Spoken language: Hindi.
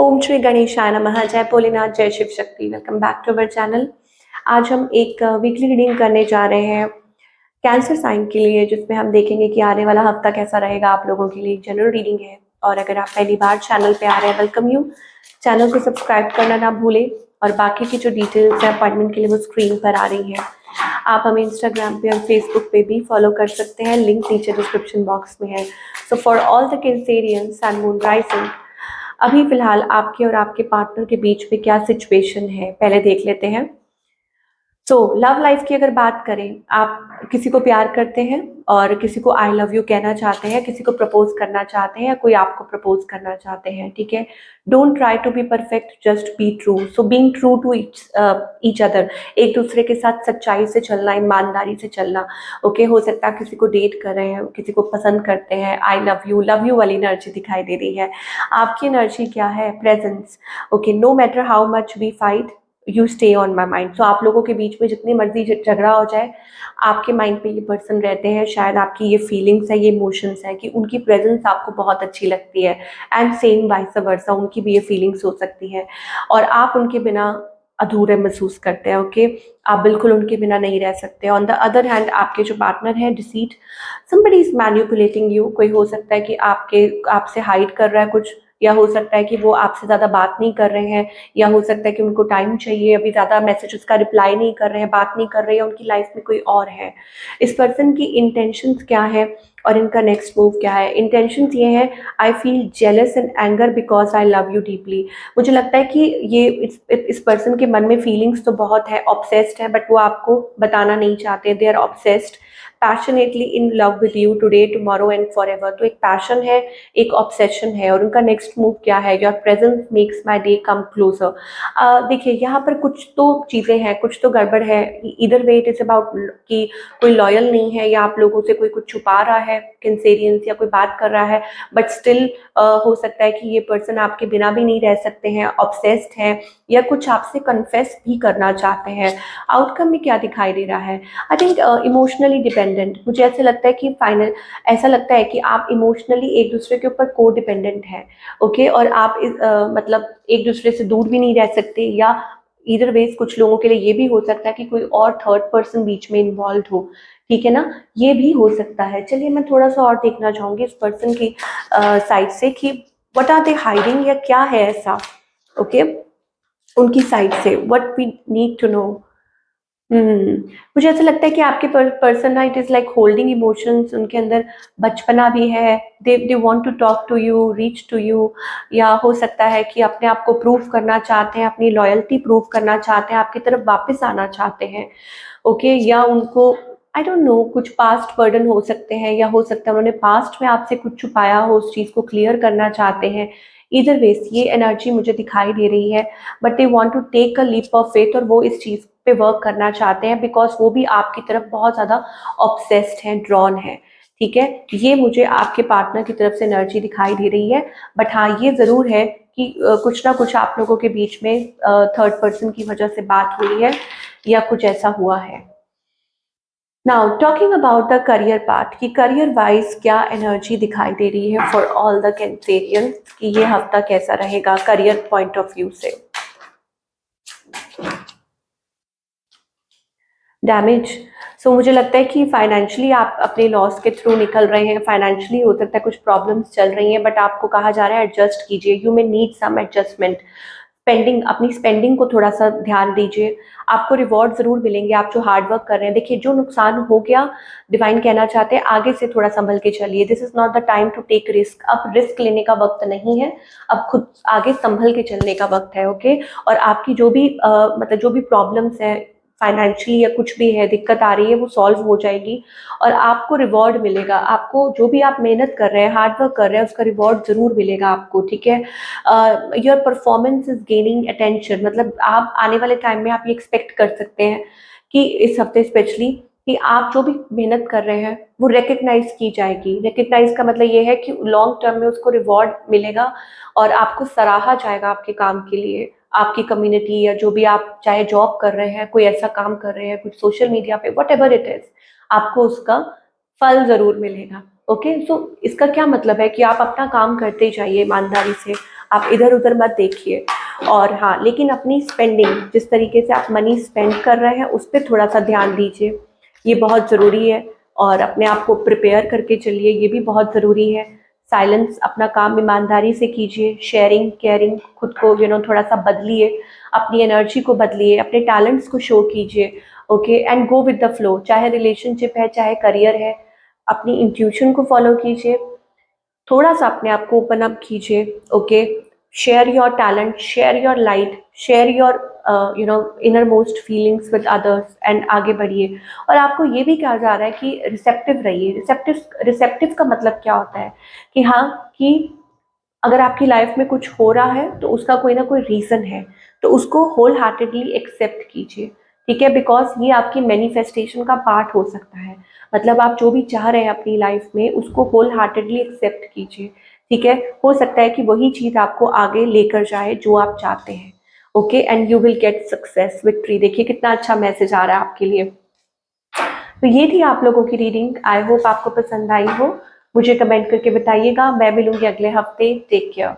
ओम श्री गणेशाय नमः। जय भोलेनाथ, जय Shiv Shakti. Welcome back to our channel. आज हम एक वीकली रीडिंग करने जा रहे हैं कैंसर साइन के लिए, जिसमें हम देखेंगे कि आने वाला हफ्ता कैसा रहेगा आप लोगों के लिए। जनरल रीडिंग है और अगर आप पहली बार चैनल पे आ रहे हैं, वेलकम यू। चैनल को सब्सक्राइब करना ना भूलें और बाकी की जो डिटेल्स है अपॉइंटमेंट के लिए वो स्क्रीन पर आ रही है। आप हमें इंस्टाग्राम पे और फेसबुक पे भी फॉलो कर सकते हैं, लिंक नीचे डिस्क्रिप्शन बॉक्स में है। So for all the Cancerians and moon rising, अभी फिलहाल आपके और आपके पार्टनर के बीच में क्या सिचुएशन है पहले देख लेते हैं। लव लाइफ की अगर बात करें, आप किसी को प्यार करते हैं और किसी को आई लव यू कहना चाहते हैं, किसी को प्रपोज करना चाहते हैं या कोई आपको प्रपोज करना चाहते हैं, ठीक है। Don't try to be perfect, just be true. So being true to each other, एक दूसरे के साथ सच्चाई से चलना, ईमानदारी से चलना। ओके, हो सकता है किसी को डेट कर रहे हैं, किसी को पसंद करते हैं, आई लव यू वाली एनर्जी दिखाई दे रही है। आपकी एनर्जी क्या है? Presence. Okay, no matter how much we fight, you stay on my mind. So आप लोगों के बीच में जितनी मर्जी झगड़ा हो जाए, आपके माइंड पे ये पर्सन रहते हैं। शायद आपकी ये फीलिंग्स है, ये इमोशंस है कि उनकी प्रेजेंस आपको बहुत अच्छी लगती है, एंड सेम वाइस वर्सा उनकी भी ये फीलिंग्स हो सकती है और आप उनके बिना अधूरे महसूस करते हैं। ओके, आप बिल्कुल उनके बिना नहीं रह सकते। ऑन द अदर हैंड, आपके जो पार्टनर है, deceit, somebody is manipulating you. कोई हो सकता है कि आपसे हाइड कर रहा है कुछ, या हो सकता है कि वो आपसे ज़्यादा बात नहीं कर रहे हैं, या हो सकता है कि उनको टाइम चाहिए, अभी ज़्यादा मैसेजेस का रिप्लाई नहीं कर रहे हैं, बात नहीं कर रहे हैं, उनकी लाइफ में कोई और है। इस पर्सन की इंटेंशंस क्या है और इनका नेक्स्ट मूव क्या है? इंटेंशंस ये है, I feel jealous and anger because I love you deeply. मुझे लगता है कि ये इस पर्सन के मन में फीलिंग्स तो बहुत है, ऑब्सेस्ड है, बट वो आपको बताना नहीं चाहते। They are obsessed, passionately in love with you today, tomorrow and forever. तो एक पैशन है, एक ऑब्सेशन है और उनका नेक्स्ट मूव क्या है? Your presence makes my day come closer. देखिए, यहाँ पर कुछ तो चीज़ें हैं, कुछ तो गड़बड़ है। इधर वे इट इज़ अबाउट कि कोई लॉयल नहीं है या आप लोगों से कोई कुछ छुपा रहा है, कैंसेरियंस, या कोई बात कर रहा है, बट स्टिल हो सकता है कि ये पर्सन आपके बिना भी नहीं रह सकते हैं, ऑब्सेस्ड है, या कुछ आपसे कन्फेस भी करना चाहते हैं। आउटकम में क्या दिखाई दे रहा है? I think emotionally dependent. मुझे ऐसे लगता है कि फाइनल ऐसा लगता है कि आप इमोशनली एक दूसरे के ऊपर को डिपेंडेंट हैं। ओके, और आप मतलब एक दूसरे से दूर भी नहीं रह सकते, या इधर वेज कुछ लोगों के लिए ये भी हो सकता है कि कोई और थर्ड पर्सन बीच में इन्वॉल्व हो, ठीक है ना, ये भी हो सकता है। चलिए, मैं थोड़ा सा और देखना चाहूंगी इस पर्सन की साइड से कि व्हाट आर दे हाइडिंग, या क्या है ऐसा। ओके, उनकी साइड से what we need to know. मुझे ऐसा लगता है कि आपके पर्सन ना, it is like holding emotions. उनके अंदर बचपना भी है। They want to talk to you, reach to you, या हो सकता है कि अपने आप को प्रूव करना चाहते हैं, अपनी लॉयल्टी प्रूव करना चाहते हैं, आपकी तरफ वापस आना चाहते हैं। ओके, या उनको आई डोंट नो, कुछ पास्ट बर्डन हो सकते हैं, या हो सकता है उन्होंने पास्ट में आपसे कुछ छुपाया हो, उस चीज़ को क्लियर करना चाहते हैं। इधर वेज ये एनर्जी मुझे दिखाई दे रही है, but they want to take a leap of faith, और वो इस चीज़ पे वर्क करना चाहते हैं बिकॉज वो भी आपकी तरफ बहुत ज़्यादा ऑब्सेस्ड हैं, ड्रॉन है। ठीक है, ये मुझे आपके पार्टनर की तरफ से एनर्जी दिखाई दे रही है। बट हाँ, ये ज़रूर है कि कुछ ना कुछ आप लोगों के बीच में थर्ड पर्सन की वजह से बात हुई है, या कुछ ऐसा हुआ है। Now talking about the career part, कि करियर वाइज क्या एनर्जी दिखाई दे रही है फॉर ऑल द कैंसेरियन, कि ये हफ्ता कैसा रहेगा करियर पॉइंट ऑफ व्यू से। डैमेज। मुझे लगता है कि फाइनेंशियली आप अपने लॉस के थ्रू निकल रहे हैं। फाइनेंशियली हो सकता है कुछ प्रॉब्लम्स चल रही हैं, बट आपको कहा जा रहा है एडजस्ट कीजिए, you may need some adjustment. Spending, अपनी स्पेंडिंग को थोड़ा सा ध्यान दीजिए। आपको रिवॉर्ड जरूर मिलेंगे, आप जो हार्ड वर्क कर रहे हैं। देखिए, जो नुकसान हो गया, डिवाइन कहना चाहते हैं आगे से थोड़ा संभल के चलिए। This is not the time to take risk. अब रिस्क लेने का वक्त नहीं है, अब खुद आगे संभल के चलने का वक्त है। ओके, और आपकी जो भी मतलब जो भी प्रॉब्लम्स है फाइनेंशियली, या कुछ भी है दिक्कत आ रही है, वो सॉल्व हो जाएगी और आपको रिवॉर्ड मिलेगा। आपको जो भी आप मेहनत कर रहे हैं, हार्ड वर्क कर रहे हैं, उसका रिवॉर्ड जरूर मिलेगा आपको। ठीक है, your performance is gaining attention. मतलब आप आने वाले टाइम में आप ये एक्सपेक्ट कर सकते हैं कि इस हफ्ते स्पेशली, कि आप जो भी मेहनत कर रहे हैं वो रिकग्नाइज की जाएगी। रिकग्नाइज का मतलब ये है कि लॉन्ग टर्म में उसको रिवॉर्ड मिलेगा और आपको सराहा जाएगा आपके काम के लिए। आपकी कम्युनिटी, या जो भी आप चाहे जॉब कर रहे हैं, कोई ऐसा काम कर रहे हैं, कुछ सोशल मीडिया पे, वट एवर इट इज, आपको उसका फल जरूर मिलेगा। ओके, इसका क्या मतलब है कि आप अपना काम करते जाइए ईमानदारी से। आप इधर उधर मत देखिए। और हाँ, लेकिन अपनी स्पेंडिंग, जिस तरीके से आप मनी स्पेंड कर रहे हैं उस पर थोड़ा सा ध्यान दीजिए, ये बहुत ज़रूरी है। और अपने आप को प्रिपेयर करके चलिए, ये भी बहुत ज़रूरी है। साइलेंस, अपना काम ईमानदारी से कीजिए। शेयरिंग, केयरिंग, खुद को थोड़ा सा बदलिए, अपनी एनर्जी को बदलिए, अपने टैलेंट्स को शो कीजिए। Okay, and go with the flow, चाहे रिलेशनशिप है चाहे करियर है, अपनी इंट्यूशन को फॉलो कीजिए। थोड़ा सा अपने आप को ओपन अप कीजिए। Okay, share your talent, share your light, share your inner most feelings with others, and आगे बढ़िए। और आपको ये भी कहा जा रहा है कि रिसेप्टिव रहिए। रिसेप्टिव, रिसेप्टिव का मतलब क्या होता है कि हाँ, कि अगर आपकी लाइफ में कुछ हो रहा है तो उसका कोई ना कोई रीज़न है, तो उसको होल हार्टेडली एक्सेप्ट कीजिए। ठीक है, बिकॉज ये आपकी मैनिफेस्टेशन का पार्ट हो सकता है। मतलब आप जो भी चाह रहे हैं अपनी लाइफ में उसको होल हार्टेडली एक्सेप्ट कीजिए। ठीक है, हो सकता है कि वही चीज़ आपको आगे लेकर जाए जो आप चाहते हैं। Okay, and you will get success, victory. देखिए कितना अच्छा मैसेज आ रहा है आपके लिए। तो ये थी आप लोगों की रीडिंग। आई होप आपको पसंद आई हो। मुझे कमेंट करके बताइएगा। मैं मिलूंगी अगले हफ्ते। Take care.